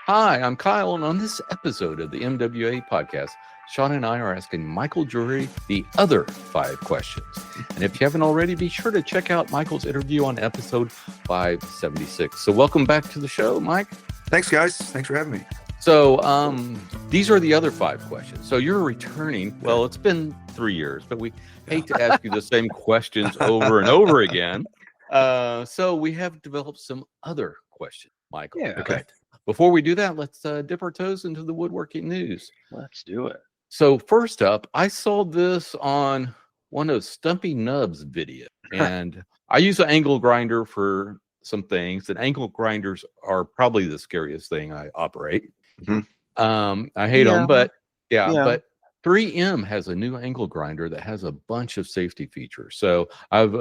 Hi, I'm Kyle, and on this episode of the MWA podcast, Sean and I are asking Michael Drury the other 5 questions. And if you haven't already, be sure to check out Michael's interview on episode 576. So welcome back to the show, Mike. Thanks, guys. Thanks for having me. So these are the other 5 questions. So you're returning. Well, it's been 3 years, but we hate to ask you the same questions over and over again. So we have developed some other questions, Michael. Yeah. Okay. Before we do that, let's dip our toes into the woodworking news. Let's do it. So first up, I saw this on one of Stumpy Nub's videos, and I use an angle grinder for some things, and angle grinders are probably the scariest thing I operate. Mm-hmm. I hate them, but Yeah. but 3M has a new angle grinder that has a bunch of safety features. So I've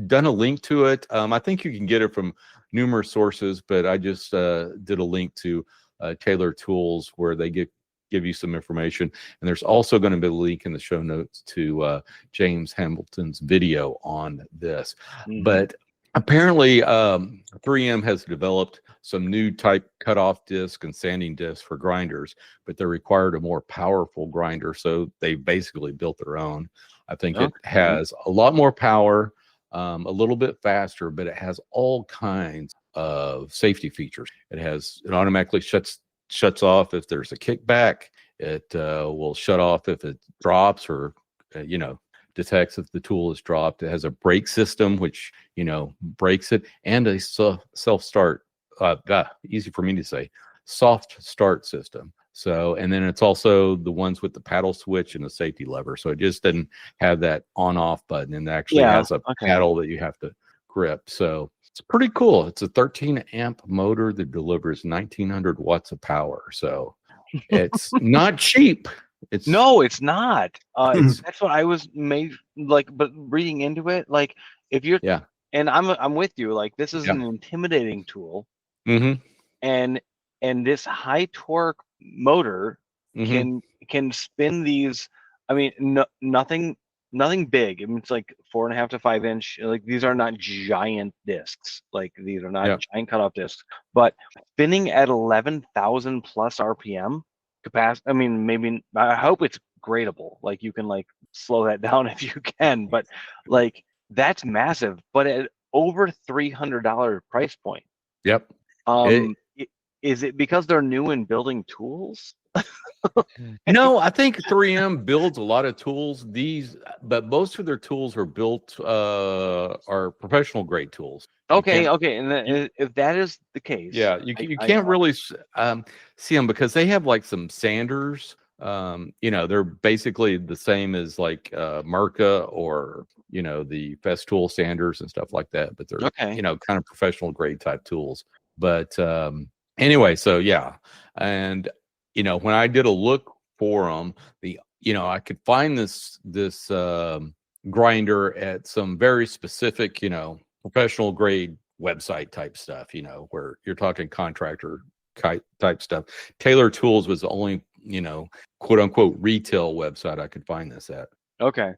done a link to it. I think you can get it from numerous sources, but I just did a link to Taylor Tools where they give you some information. And there's also going to be a link in the show notes to James Hamilton's video on this. Mhm. But apparently 3M has developed some new type cutoff disc and sanding disc for grinders, but they required a more powerful grinder. So they basically built their own. I think it has a lot more power, a little bit faster, but it has all kinds of safety features. It automatically shuts off if there's a kickback. It will shut off if it drops or detects if the tool is dropped. It has a brake system which brakes it, and a self-start. Easy for me to say, soft start system. So, and then it's also the ones with the paddle switch and the safety lever. So it just didn't have that on-off button, and it actually has a paddle that you have to grip. So it's pretty cool. It's a 13 amp motor that delivers 1900 watts of power. So it's not cheap. It's not. That's what I was made like. But reading into it, like if you're, and I'm with you. Like this is an intimidating tool, and this high torque motor can spin these. I mean, nothing big. I mean, it's like 4.5 to 5 inch. Like these are not giant discs. Like these are not giant cutoff discs. But spinning at 11,000 plus RPM capacity. I mean, maybe I hope it's gradable. Like you can like slow that down if you can. But like that's massive. But at over $300 price point. Yep. Is it because they're new in building tools? No, I think 3M builds a lot of tools. But most of their tools are built are professional grade tools. Okay, and if that is the case, you can't really see them because they have like some sanders. They're basically the same as like Merca or the Festool sanders and stuff like that. But they're kind of professional grade type tools. But anyway, so and when I did a look for them, I could find this grinder at some very specific, professional grade website type stuff, where you're talking contractor type stuff. Taylor Tools was the only, quote unquote retail website I could find this at. Okay.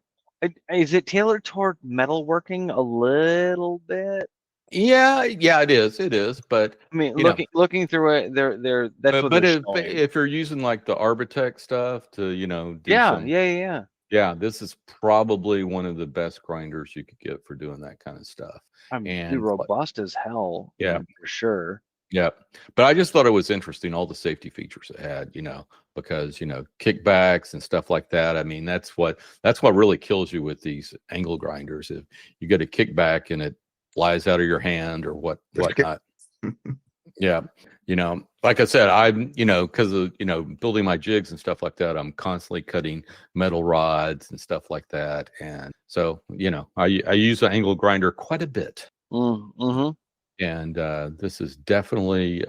Is it tailored toward metalworking a little bit? Yeah, it is. But I mean, looking through it, they're that's what. But if you're using like the Arbitech stuff to, this is probably one of the best grinders you could get for doing that kind of stuff. I mean, robust as hell. Yeah, for sure. Yeah, but I just thought it was interesting, all the safety features it had, because kickbacks and stuff like that. I mean, that's what really kills you with these angle grinders. If you get a kickback and it flies out of your hand or whatnot. Like I said, I'm, because of, building my jigs and stuff like that, I'm constantly cutting metal rods and stuff like that. And so, I use an angle grinder quite a bit. And this is definitely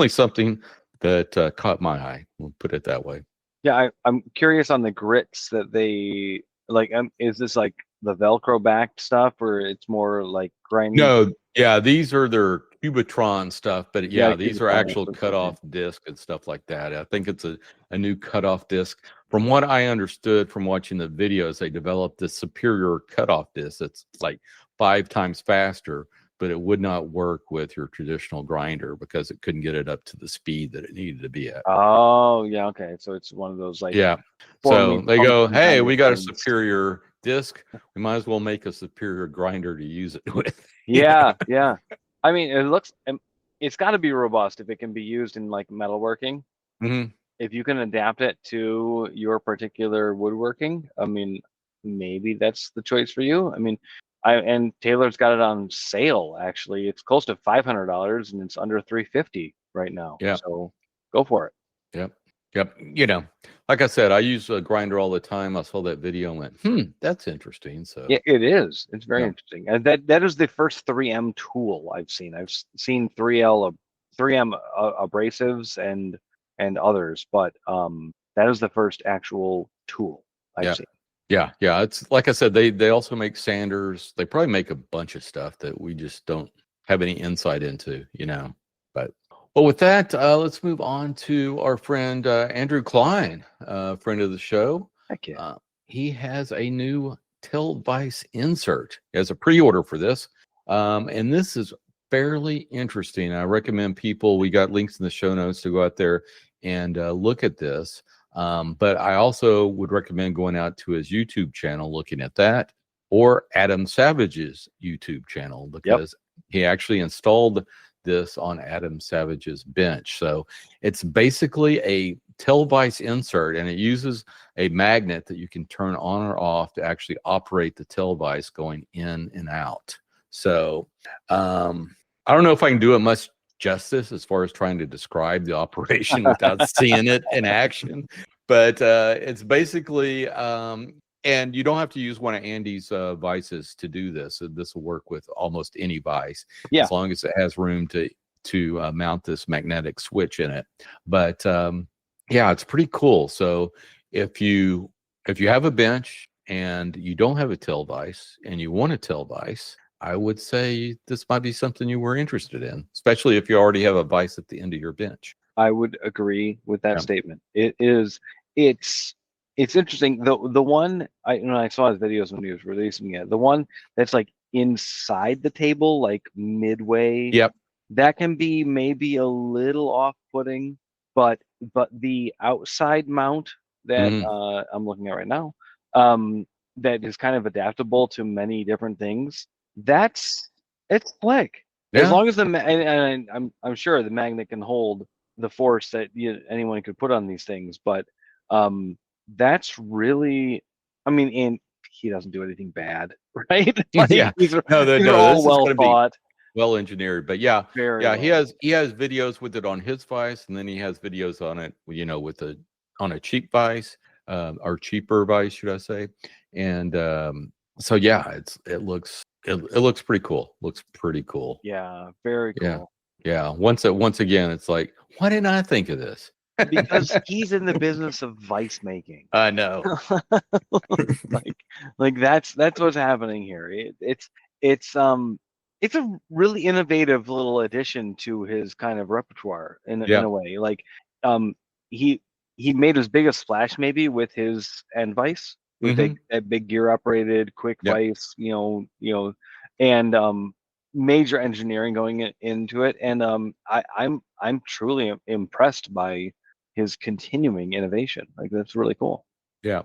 something that caught my eye. We'll put it that way. Yeah, I'm curious on the grits that they like. Is this like the Velcro backed stuff, or it's more like grinding? No, these are their Cubitron stuff, but these are actual cutoff disc and stuff like that. I think it's a new cutoff disc. From what I understood from watching the videos, they developed this superior cutoff disc that's like 5 times faster, but it would not work with your traditional grinder because it couldn't get it up to the speed that it needed to be at. Oh, yeah, okay. So it's one of those like Yeah. So they go, hey, we got a superior disc. We might as well make a superior grinder to use it with. Yeah, yeah. I mean, it's got to be robust if it can be used in like metalworking. Mm-hmm. If you can adapt it to your particular woodworking, I mean, maybe that's the choice for you. I mean, and Taylor's got it on sale. Actually, it's close to $500 and it's under $350 right now. Yeah. So go for it. Yep. Yep. You know, like I said, I use a grinder all the time. I saw that video and went, that's interesting. So yeah, it is. It's very interesting. And that is the first 3M tool I've seen. I've seen 3M abrasives and others, but that is the first actual tool I've seen. Yeah, yeah. It's like I said, they also make sanders. They probably make a bunch of stuff that we just don't have any insight into, you know. But well, with that, let's move on to our friend Andrew Klein, friend of the show. Heck yeah. He has a new tail vise insert. He has a pre-order for this, and this is fairly interesting. I recommend people. We got links in the show notes to go out there and look at this. But I also would recommend going out to his YouTube channel, looking at that, or Adam Savage's YouTube channel, because he actually installed this on Adam Savage's bench. So it's basically a tail vise insert, and it uses a magnet that you can turn on or off to actually operate the tail vise going in and out. So I don't know if I can do it much justice as far as trying to describe the operation without seeing it in action, but it's basically and you don't have to use one of Andy's vices to do this. This will work with almost any vise, as long as it has room to mount this magnetic switch in it. But yeah, it's pretty cool. So if you have a bench and you don't have a tail vise and you want a tail vise, I would say this might be something you were interested in, especially if you already have a vise at the end of your bench. I would agree with that statement. It's interesting. The one I saw his videos when he was releasing it. The one that's like inside the table, like midway. Yep. That can be maybe a little off-putting, but the outside mount that I'm looking at right now, that is kind of adaptable to many different things. It's slick. As long as and I'm sure the magnet can hold the force that anyone could put on these things, but that's really, I mean, and he doesn't do anything bad, right? Like, these are all well thought, well engineered. But yeah, well. he has videos with it on his vise, and then he has videos on it, on a cheap vise, or cheaper vise, should I say? And so yeah, it looks pretty cool. Looks pretty cool. Yeah, very cool. Yeah. Once again, it's like, why didn't I think of this? Because he's in the business of vice making. I know. like that's what's happening here. It's a really innovative little addition to his kind of repertoire in a way. Like he made his biggest splash maybe with his end vise, with a big gear operated quick vise, and major engineering going into it, and I'm truly impressed by his continuing innovation. Like, that's really cool. Yeah.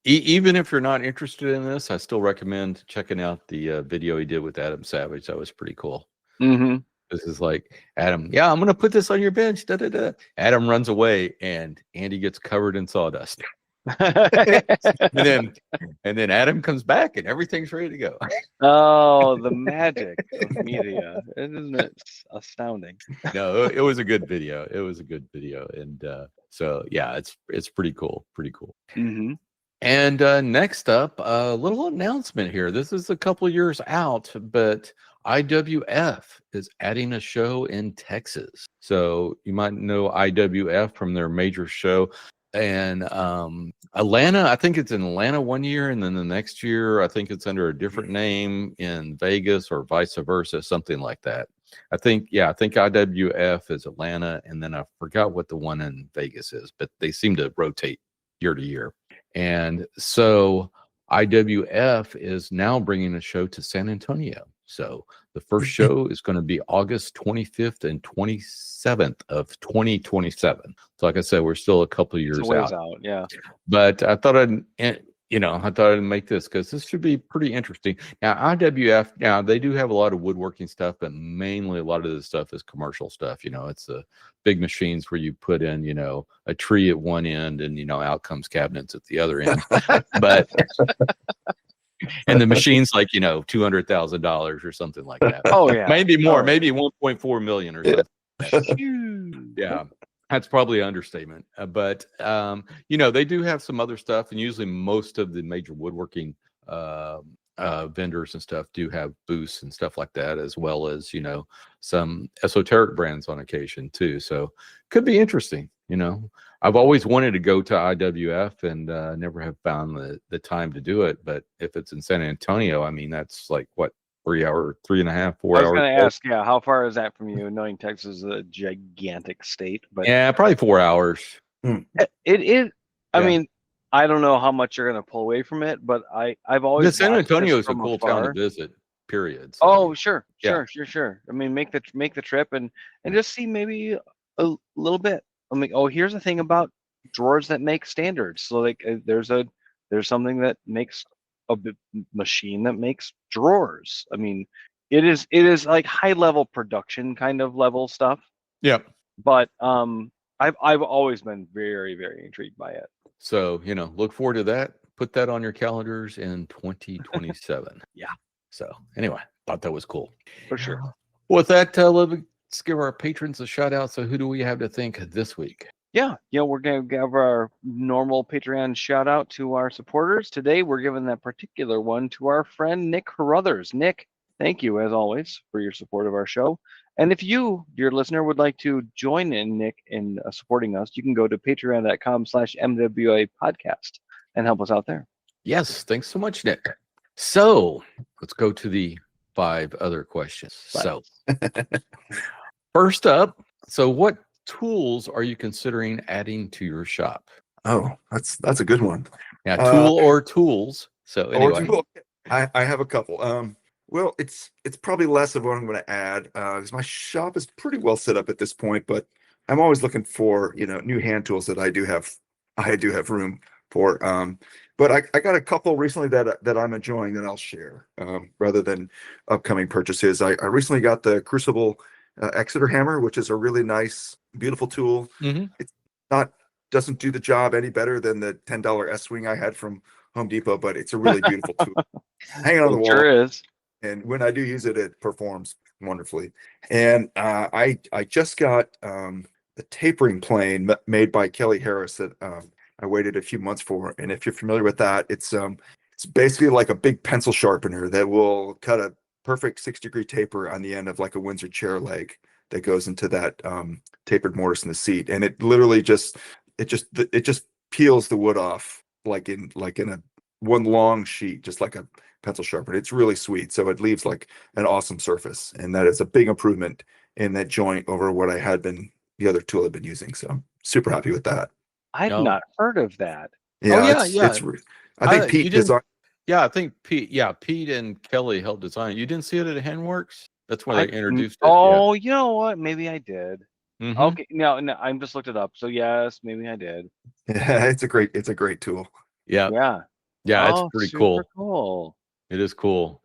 Even if you're not interested in this, I still recommend checking out the video he did with Adam Savage. That was pretty cool. This is like, Adam, I'm gonna put this on your bench. Adam runs away and Andy gets covered in sawdust. and then Adam comes back and everything's ready to go. Oh, the magic of media. Isn't it astounding? No, it was a good video. And so yeah, it's pretty cool. And next up, a little announcement here. This is a couple years out, but IWF is adding a show in Texas. So you might know IWF from their major show. And Atlanta, I think it's in Atlanta one year, and then the next year, I think it's under a different name in Vegas or vice versa, something like that. I think IWF is Atlanta, and then I forgot what the one in Vegas is, but they seem to rotate year to year. And so IWF is now bringing a show to San Antonio. So The first show is going to be August 25th and 27th of 2027. So like I said, we're still a couple of years It's a ways out. Yeah. But I thought I'd make this because this should be pretty interesting. Now, IWF, now they do have a lot of woodworking stuff, but mainly a lot of this stuff is commercial stuff. It's the big machines where you put in, a tree at one end and, out comes cabinets at the other end. But and the machine's like, $200,000 or something like that. Oh yeah. Maybe more, Oh, maybe 1.4 million or something. Yeah. That's probably an understatement. But they do have some other stuff, and usually most of the major woodworking vendors and stuff do have booths and stuff like that, as well as some esoteric brands on occasion too. So could be interesting. I've always wanted to go to IWF and never have found the time to do it. But if it's in San Antonio, I mean, that's like what, 3 hour, 3.5, 4 hours. I was going to ask, how far is that from you? Knowing Texas is a gigantic state, but yeah, probably 4 hours. It is. I mean, I don't know how much you're going to pull away from it, but I've always San Antonio is a from cool afar. town to visit. Period. So, sure. I mean, make the trip and just see maybe a little bit. I mean, here's the thing about drawers that make standards. So like, there's something that makes a machine that makes drawers. I mean, it is like high level production kind of level stuff. Yeah. But I've always been very, very intrigued by it. So, look forward to that. Put that on your calendars in 2027. Yeah. So anyway, thought that was cool. For sure. With that, let's give our patrons a shout out. So who do we have to thank this week? Yeah, we're going to give our normal Patreon shout out to our supporters. Today, we're giving that particular one to our friend Nick Carruthers. Nick, thank you, as always, for your support of our show. And if you, dear listener, would like to join in Nick in supporting us, you can go to patreon.com/MWA podcast and help us out there. Yes, thanks so much, Nick. So let's go to the 5 other questions. So first up, so what tools are you considering adding to your shop? Oh, that's a good one. Yeah, tool or tools. So anyway, I have a couple. Well, it's probably less of what I'm going to add because my shop is pretty well set up at this point. But I'm always looking for new hand tools that I do have room for. But I got a couple recently that I'm enjoying that I'll share rather than upcoming purchases. I recently got the Crucible Exeter hammer, which is a really nice, beautiful tool. Mm-hmm. It's doesn't do the job any better than the $10 S-Wing I had from Home Depot, but it's a really beautiful tool. Hanging on the wall. Sure is. And when I do use it, it performs wonderfully. And I just got the tapering plane made by Kelly Harris that I waited a few months for. And if you're familiar with that, it's basically like a big pencil sharpener that will cut a perfect 6-degree taper on the end of like a Windsor chair leg that goes into that tapered mortise in the seat. And it literally just peels the wood off like in a one long sheet, just like a pencil sharpener. It's really sweet. So it leaves like an awesome surface. And that is a big improvement in that joint over what I had been, the other tool I've been using. So I'm super happy with that. I've not heard of that. Yeah, I think Pete designed. Yeah, I think Pete and Kelly helped design it. You didn't see it at Handworks? That's where they introduced it. Oh, you know what? Maybe I did. Mm-hmm. Okay, no, I'm just looked it up. So yes, maybe I did. Yeah, it's a great tool. Yeah, it's pretty cool. It is cool.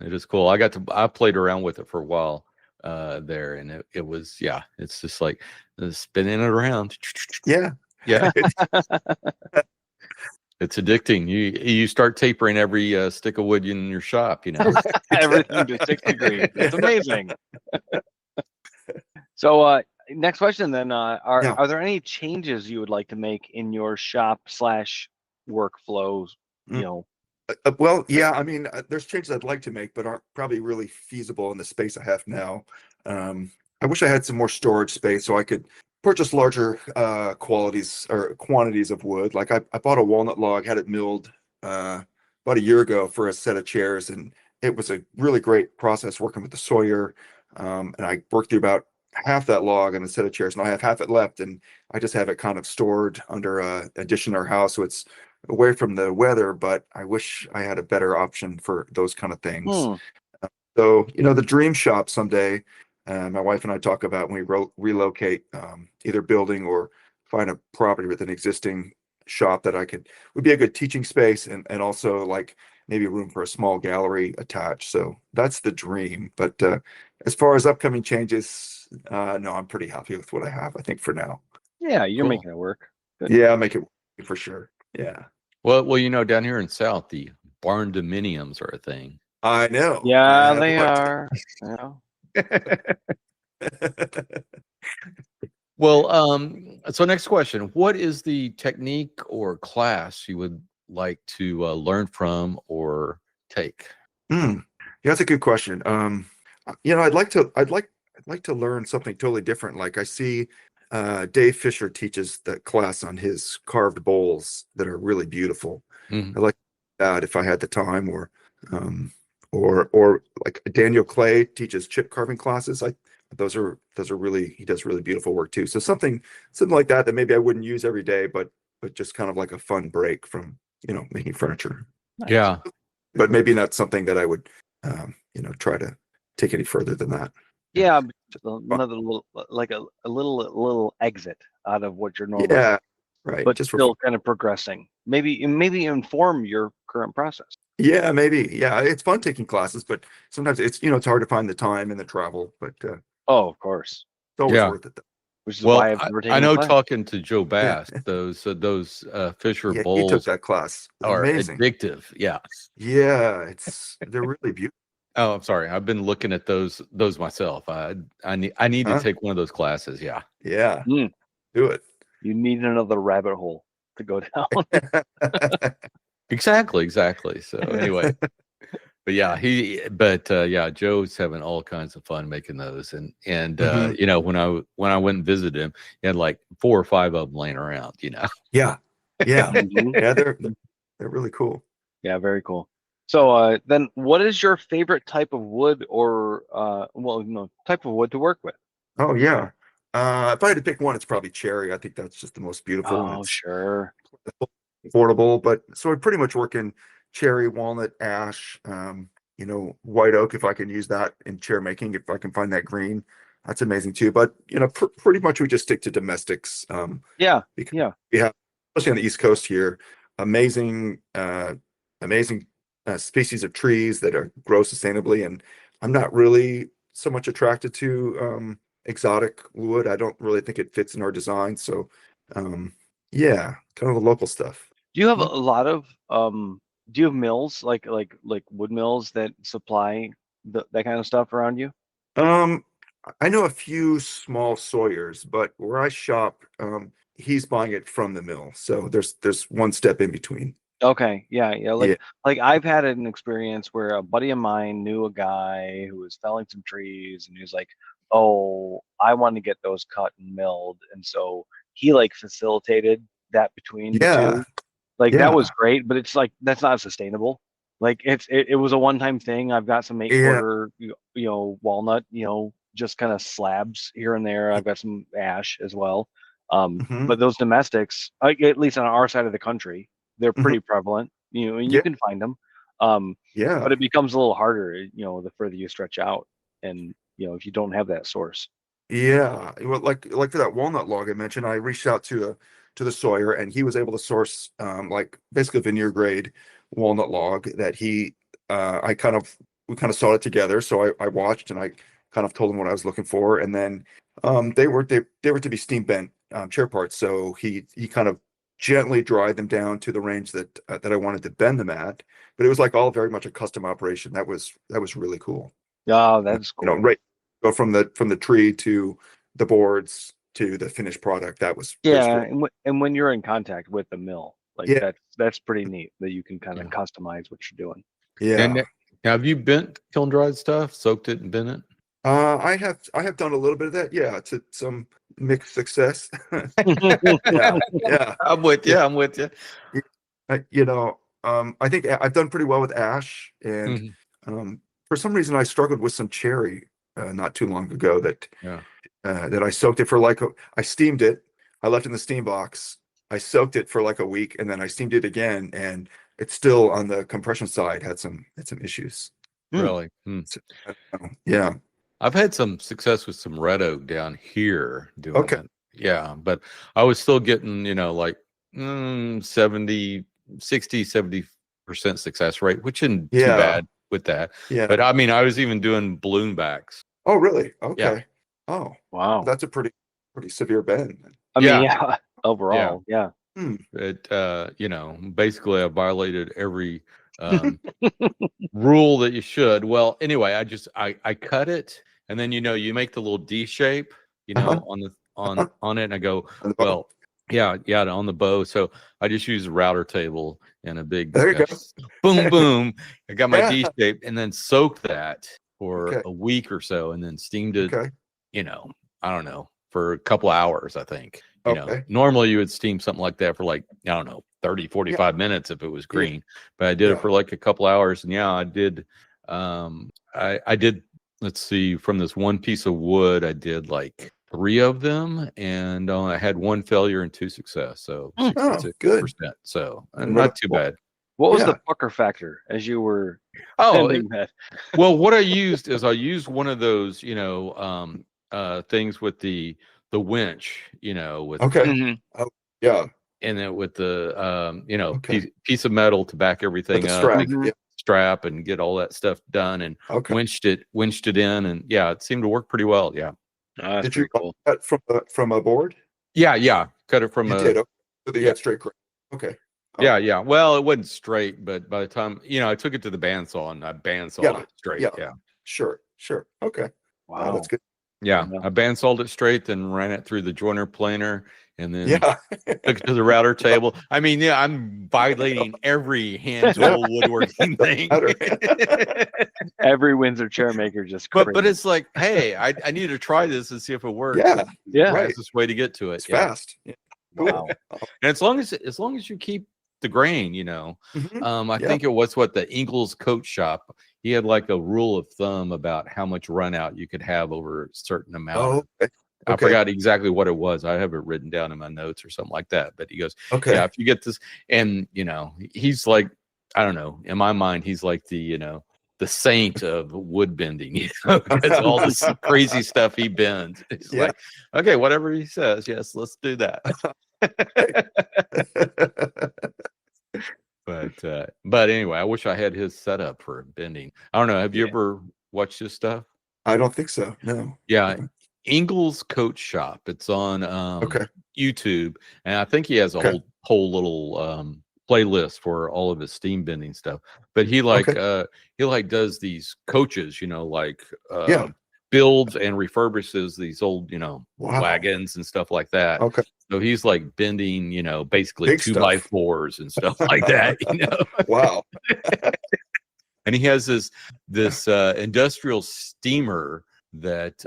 I played around with it for a while there, and it was it's just like spinning it around. Yeah. It's addicting. You start tapering every stick of wood in your shop, Everything to 6 degrees. It's amazing. So next question then, are there any changes you would like to make in your shop / workflows? Well, yeah, I mean, there's changes I'd like to make, but aren't probably really feasible in the space I have now. I wish I had some more storage space so I could purchase larger quantities of wood. Like I bought a walnut log, had it milled about a year ago for a set of chairs, and it was a really great process working with the sawyer. And I worked through about half that log on a set of chairs, and I have half it left, and I just have it kind of stored under a addition in our house, so it's away from the weather. But I wish I had a better option for those kind of things. So, the dream shop someday, my wife and I talk about when we relocate, either building or find a property with an existing shop that would be a good teaching space and also like maybe room for a small gallery attached. So that's the dream. But as far as upcoming changes, no, I'm pretty happy with what I have, I think, for now. Yeah, you're Cool. making it work. Good. Yeah, I'll make it work for sure. Yeah. Well, down here in South, the barn dominiums are a thing. I know. Yeah, they are. Yeah. Well, so next question. What is the technique or class you would like to learn from or take? Yeah, that's a good question. I'd like to learn something totally different. Like I see Dave Fisher teaches that class on his carved bowls that are really beautiful. Mhm. I like that if I had the time, or like Daniel Clay teaches chip carving classes. Those are really, he does really beautiful work too. So something like that maybe I wouldn't use every day, but just kind of like a fun break from making furniture. Nice. Yeah. But maybe not something that I would try to take any further than that. Yeah, another little, like a little exit out of what you're normally. Yeah, right. But just still kind of progressing. Maybe inform your current process. Yeah, maybe. Yeah, it's fun taking classes, but sometimes it's hard to find the time and the travel. But Oh, of course. it's always Yeah. worth it, though. Which is Well, why I've never taken I know a class. talking to Joe Bass, those Fisher Yeah, he took bowls that class. It was are amazing. addictive. Yeah. Yeah, they're really beautiful. Oh, I'm sorry. I've been looking at those myself. I need to take one of those classes. Yeah. Yeah, Mm. do it. You need another rabbit hole to go down. Exactly. So anyway, but yeah, Joe's having all kinds of fun making those, and Mhm. when I went and visited him, he had like 4 or 5 of them laying around. Yeah, Mhm. yeah, they're really cool. Yeah, very cool. So then what is your favorite type of wood or type of wood to work with? Oh yeah. If I had to pick one, it's probably cherry. I think that's just the most beautiful, and Oh, it's sure. affordable. But so I pretty much work in cherry, walnut, ash, white oak if I can use that in chair making. If I can find that green, that's amazing too. But pretty much we just stick to domestics. Yeah. Because Yeah. we have, especially on the East Coast here, amazing, amazing species of trees that grow sustainably. And I'm not really so much attracted to exotic wood. I don't really think it fits in our design. So, yeah, kind of the local stuff. Do you have a Mhm. lot of do you have mills like wood mills that supply that kind of stuff around you? Um, I know a few small sawyers, but where I shop, he's buying it from the mill. So there's one step in between. Okay, yeah. Yeah. Like I've had an experience where a buddy of mine knew a guy who was felling some trees, and he was like, "Oh, I want to get those cut and milled," and so he like facilitated that between the Yeah. two. Like that Yeah. was great, but it's like that's not sustainable. Like it was a one-time thing. I've got some eight Yeah. quarter, walnut, just kind of slabs here and there. I've got some ash as well. Hmm. But those domestics, at least on our side of the country, they're Hmm. pretty prevalent. And you Yeah. can find them. But Yeah. it becomes a little harder, the further you stretch out, and if you don't have that source. Yeah. Well, like for that walnut log I mentioned, I reached out to the sawyer, and he was able to source like basically a veneer grade walnut log that we kind of sawed it together. So I watched, and I kind of told him what I was looking for, and then they were to be steam bent chair parts. So he kind of gently dried them down to the range that I wanted to bend them at. But it was like all very much a custom operation. That was really cool. Oh, that's cool. Right, go from the tree to the boards to the finished product. That was Yeah, cool. and when you're in contact with the mill, like Yeah, that's pretty neat that you can kind of Yeah. customize what you're doing. And yeah. now, have you bent kiln dried stuff, soaked it and bent it? I have done a little bit of that. Yeah, to some mixed success. Yeah, yeah, I'm with you. yeah. I'm with you. I think I've done pretty well with ash, and Mhm. for some reason I struggled with some cherry not too long ago Yeah. that I soaked it for I steamed it. I left it in the steam box. I soaked it for like a week, and then I steamed it again, and it's still on the compression side had some issues. Really? Yeah. I've had some success with some red oak down here doing Okay. it. Yeah, but I was still getting, like 70, 60, 70% success rate, which isn't too bad with that. Yeah. But I mean, I was even doing balloon backs. Oh, really? Okay. Yeah. Oh, wow. That's a pretty severe bend. I mean, yeah. Overall, yeah. It, basically I violated every rule that you should. Well, anyway, I cut it, and then you make the little D shape, on the on it, and I go, well, yeah, on the bow. So I just use a router table and a big There you go. boom boom. I got my D shape, and then soaked that for a week or so, and then steamed it. I don't know, for a couple hours, I think. Normally you would steam something like that for like, I don't know, 30, 45 minutes if it was green, but I did it for like a couple hours. And I did, I did, let's see, from this one piece of wood, I did like 3 of them, and I had 1 failure and 2 success. So 66%. Good. So not too bad. What was the pucker factor as you were bending that? Well, what I used is one of those, things with the winch, with and then with the piece of metal to back everything up, strap and get all that stuff done, and winched it in, and it seemed to work pretty well. Did you cut from a board? Cut it from so you had straight grain. Yeah. Well, it wasn't straight, but by the time I took it to the bandsaw, and I bandsawed it straight. Sure. Okay. Wow, that's good. I bandsawed it straight, then ran it through the joiner planer, and then took it to the router table. I mean, I'm violating every hand tool woodworking thing. Every Windsor chair maker just. But it's like, hey, I need to try this and see if it works. Yeah. Right. That's this way to get to it. It's fast. Wow. And as long as you keep the grain, I think it was the Ingles coat shop. He had like a rule of thumb about how much run out you could have over a certain amount. I forgot exactly what it was. I have it written down in my notes or something like that. But he goes, if you get this, and he's like, I don't know, in my mind, he's like the saint of wood bending, because all this crazy stuff he bends. It's like, okay, whatever he says, yes, let's do that. But anyway, I wish I had his setup for bending. I don't know. Have you ever watched his stuff? I don't think so. No. Yeah. Ingles Coat Shop. It's on YouTube, and I think he has a whole little playlist for all of his steam bending stuff. But he does these coaches, builds and refurbishes these old, wagons and stuff like that. So he's like bending, basically Big 2x4s and stuff like that, Wow. And he has this industrial steamer that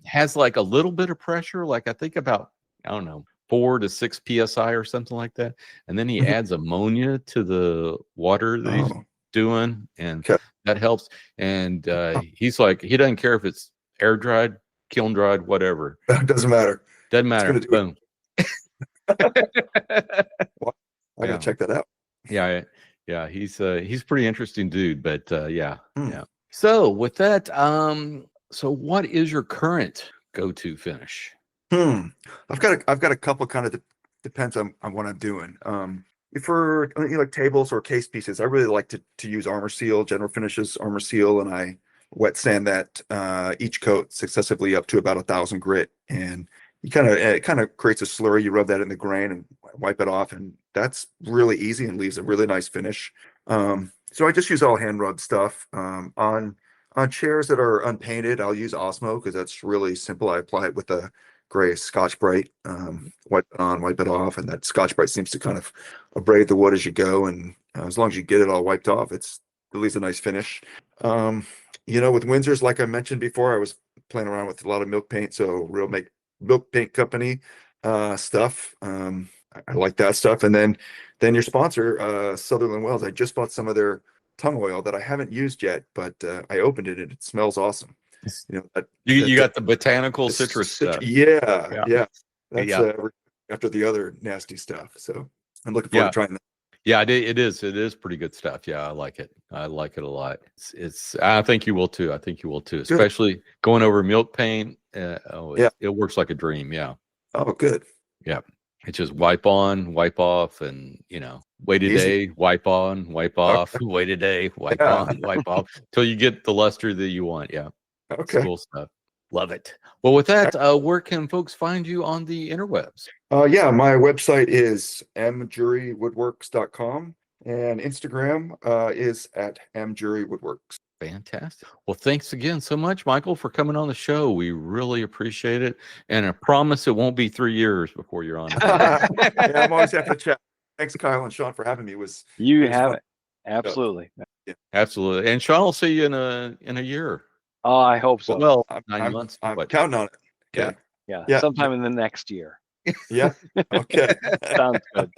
has like a little bit of pressure, like I think about, I don't know, 4 to 6 psi or something like that. And then he adds ammonia to the water that he's doing, and that helps. And he's like, he doesn't care if it's air dried, kiln dried, whatever. Doesn't matter. Boom. Well, I gotta check that out. Yeah. He's pretty interesting dude, but yeah. So with that, so what is your current go-to finish? I've got a couple, kind of depends on what I'm doing. For like tables or case pieces, I really like to use Armor Seal, General Finishes Armor Seal, and I wet sand that each coat successively up to about 1,000 grit, and it kind of creates a slurry. You rub that in the grain and wipe it off, and that's really easy and leaves a really nice finish. So I just use all hand rub stuff. On chairs that are unpainted, I'll use Osmo because that's really simple. I apply it with a gray Scotch-Brite, wipe it on, wipe it off, and that Scotch-Brite seems to kind of abrade the wood as you go. And as long as you get it all wiped off, it leaves a nice finish. With Windsors, like I mentioned before, I was playing around with a lot of milk paint, so Real Milk Paint Company stuff. I like that stuff. And then your sponsor, Sutherland Wells, I just bought some of their tongue oil that I haven't used yet, but I opened it and it smells awesome. You got the botanical citrus stuff. Yeah. That's after the other nasty stuff. So I'm looking forward to trying that. Yeah, it is. It is pretty good stuff. Yeah, I like it. I like it a lot. I think you will too. I think you will too. Especially going over milk paint. It works like a dream. Yeah. Oh, good. Yeah. It's just wipe on, wipe off, and wait a day, wipe on, wipe off, wait a day, wipe on, wipe off, till you get the luster that you want. Yeah. Okay. It's cool stuff. Love it. Well, with that, where can folks find you on the interwebs? Yeah, my website is mjurywoodworks.com, and Instagram is at mjurywoodworks. Fantastic. Well, thanks again so much, Michael, for coming on the show. We really appreciate it. And I promise it won't be 3 years before you're on. Yeah, I'm always happy to chat. Thanks, Kyle and Sean, for having me. It was Absolutely. Yeah. Absolutely. And Sean will see you in a year. Oh, I hope so. Well, 9 months. I'm counting on it. Okay. Yeah. Sometime in the next year. Yeah. Okay. Sounds good.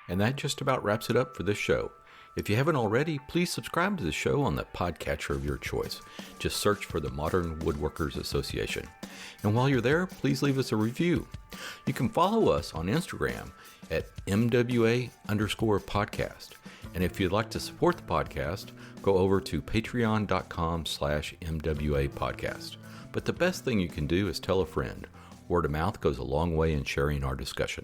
And that just about wraps it up for this show. If you haven't already, please subscribe to the show on the podcatcher of your choice. Just search for the Modern Woodworkers Association. And while you're there, please leave us a review. You can follow us on Instagram at MWA_podcast. And if you'd like to support the podcast, go over to patreon.com/MWA podcast. But the best thing you can do is tell a friend. Word of mouth goes a long way in sharing our discussion.